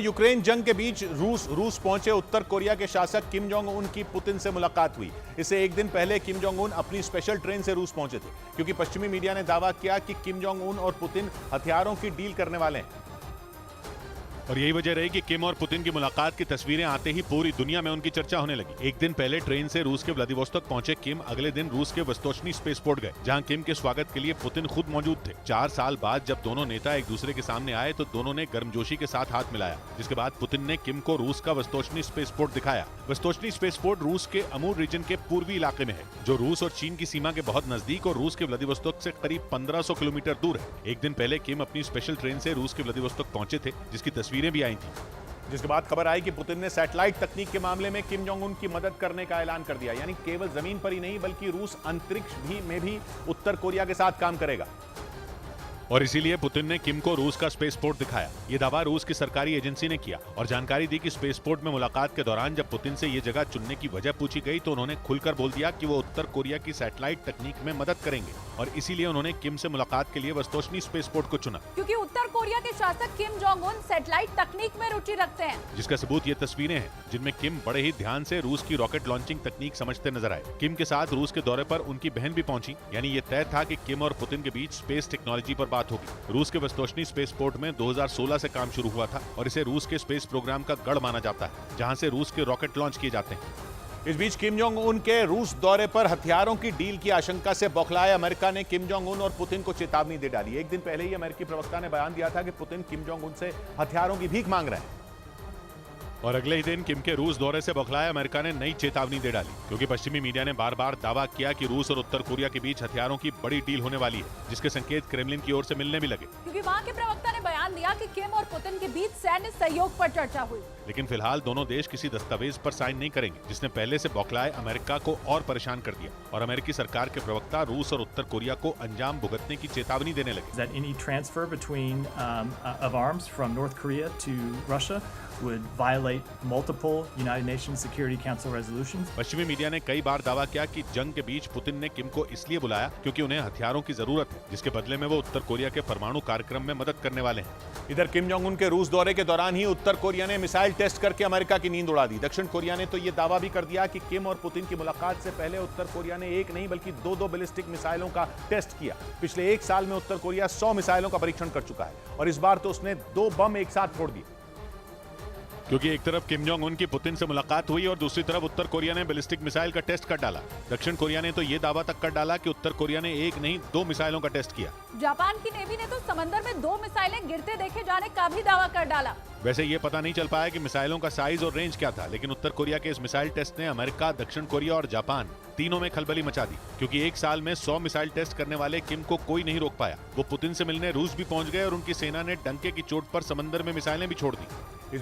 Ukraine जंग के बीच रूस पहुंचे उत्तर कोरिया के शासक किम जोंग उन की पुतिन से मुलाकात हुई। इससे एक दिन पहले किम जोंग उन अपनी स्पेशल ट्रेन से रूस पहुंचे थे, क्योंकि पश्चिमी मीडिया ने दावा किया कि किम जोंग उन और पुतिन हथियारों की डील करने वाले हैं। और यही वजह रही कि किम और पुतिन की मुलाकात की तस्वीरें आते ही पूरी दुनिया में उनकी चर्चा होने लगी। एक दिन पहले ट्रेन से रूस के व्लादिवोस्तोक पहुंचे किम अगले दिन रूस के वस्तोचनी स्पेसपोर्ट गए, जहां किम के स्वागत के लिए पुतिन खुद मौजूद थे। 4 साल बाद जब दोनों नेता एक दूसरे के सामने आए तो दोनों ने गर्मजोशी के साथ हाथ मिलाया, जिसके बाद पुतिन ने किम को रूस का वस्तोचनी स्पेसपोर्ट दिखाया। वस्तोचनी स्पेसपोर्ट रूस के अमूर रीजन के पूर्वी इलाके में है, जो रूस और चीन की सीमा के बहुत नजदीक और रूस के व्लादिवोस्तोक से करीब 1500 किलोमीटर दूर है। एक दिन पहले किम अपनी स्पेशल ट्रेन से रूस के व्लादिवोस्तोक पहुंचे थे, जिसकी तस्वीरें भी आई थी। जिसके बाद खबर आई कि पुतिन ने सैटेलाइट तकनीक के मामले में किम जोंग उन की मदद करने का ऐलान कर दिया। यानी केवल जमीन पर ही नहीं बल्कि रूस अंतरिक्ष में भी उत्तर कोरिया के साथ काम करेगा। और इसीलिए पुतिन ने किम को रूस का स्पेसपोर्ट दिखाया। ये दावा रूस की सरकारी एजेंसी ने किया और जानकारी दी कि स्पेसपोर्ट में मुलाकात के दौरान जब पुतिन से ये जगह चुनने की वजह पूछी गई तो उन्होंने खुलकर बोल दिया कि वो उत्तर कोरिया की सैटेलाइट तकनीक में मदद करेंगे, और इसीलिए उन्होंने किम से मुलाकात के लिए वस्तोचनी स्पेसपोर्ट को चुना। क्योंकि उत्तर कोरिया के शासक किम जोंग उन सैटेलाइट तकनीक में रुचि रखते हैं, जिसका सबूत ये तस्वीरें हैं, जिनमें किम बड़े ही ध्यान से रूस की रॉकेट लॉन्चिंग तकनीक समझते नजर आए। किम के साथ रूस के दौरे पर उनकी बहन भी पहुंची, यानी ये तय था कि किम और पुतिन के बीच स्पेस टेक्नोलॉजी पर बात होगी। रूस के वस्तोचनी स्पेसपोर्ट में 2016 से काम शुरू हुआ था और इसे रूस के स्पेस प्रोग्राम का गढ़ माना जाता है, जहां से रूस के रॉकेट लॉन्च किए जाते हैं। इस बीच किम जोंग उन के रूस दौरे पर हथियारों की डील की आशंका से बौखलाए अमेरिका ने किम जोंग उन और पुतिन को चेतावनी दे डाली। एक दिन पहले ही अमेरिकी प्रवक्ता ने बयान दिया था कि पुतिन किम जोंग उन से हथियारों की भीख मांग रहे हैं। और अगले ही दिन किम के रूस दौरे से बौखलाए अमेरिका ने नई चेतावनी दे डाली, क्योंकि पश्चिमी मीडिया ने बार बार दावा किया कि रूस और उत्तर कोरिया के बीच हथियारों की बड़ी डील होने वाली है, जिसके संकेत क्रेमलिन की ओर से मिलने भी लगे। क्योंकि वहाँ के प्रवक्ता ने बयान दिया कि किम और पुतिन के बीच सैन्य सहयोग पर चर्चा हुई। लेकिन फिलहाल दोनों देश किसी दस्तावेज पर साइन नहीं करेंगे, जिसने पहले से बौखलाए अमेरिका को और परेशान कर दिया। और अमेरिकी सरकार के प्रवक्ता रूस और उत्तर कोरिया को अंजाम भुगतने की चेतावनी देने लगे। That any transfer between of arms from North Korea to Russia would violate multiple United Nations Security Council resolutions. पश्चिमी मीडिया ने कई बार दावा किया कि जंग के बीच पुतिन ने किम को इसलिए बुलाया क्योंकि उन्हें हथियारों की जरूरत है, जिसके बदले में वो उत्तर कोरिया के परमाणु कार्यक्रम में मदद करने वाले हैं। इधर किम जोंग उन के रूस दौरे के दौरान ही उत्तर कोरिया ने मिसाइल टेस्ट करके अमेरिका की नींद उड़ा दी। दक्षिण कोरिया ने तो यह दावा भी कर दिया कि किम और पुतिन की मुलाकात से पहले उत्तर कोरिया ने एक नहीं बल्कि दो बैलिस्टिक मिसाइलों का टेस्ट किया। पिछले 1 साल में उत्तर कोरिया 100 मिसाइलों का परीक्षण कर चुका है और इस बार तो उसने 2 बम एक साथ फोड़ दिए। क्योंकि एक तरफ किम जोंग उन की पुतिन से मुलाकात हुई और दूसरी तरफ उत्तर कोरिया ने बैलिस्टिक मिसाइल का टेस्ट कर डाला। दक्षिण कोरिया ने तो ये दावा तक कर डाला कि उत्तर कोरिया ने एक नहीं 2 मिसाइलों का टेस्ट किया। जापान की नेवी ने तो समंदर में 2 मिसाइलें गिरते देखे जाने का भी दावा कर डाला। वैसे ये पता नहीं चल पाया कि मिसाइलों का साइज और रेंज क्या था, लेकिन उत्तर कोरिया के इस मिसाइल टेस्ट ने अमेरिका, दक्षिण कोरिया और जापान तीनों में खलबली मचा दी। क्योंकि 1 साल में 100 मिसाइल टेस्ट करने वाले किम को कोई नहीं रोक पाया। वो पुतिन से मिलने रूस भी पहुंच गए और उनकी सेना ने डंके की चोट पर समंदर में मिसाइलें भी छोड़ दी।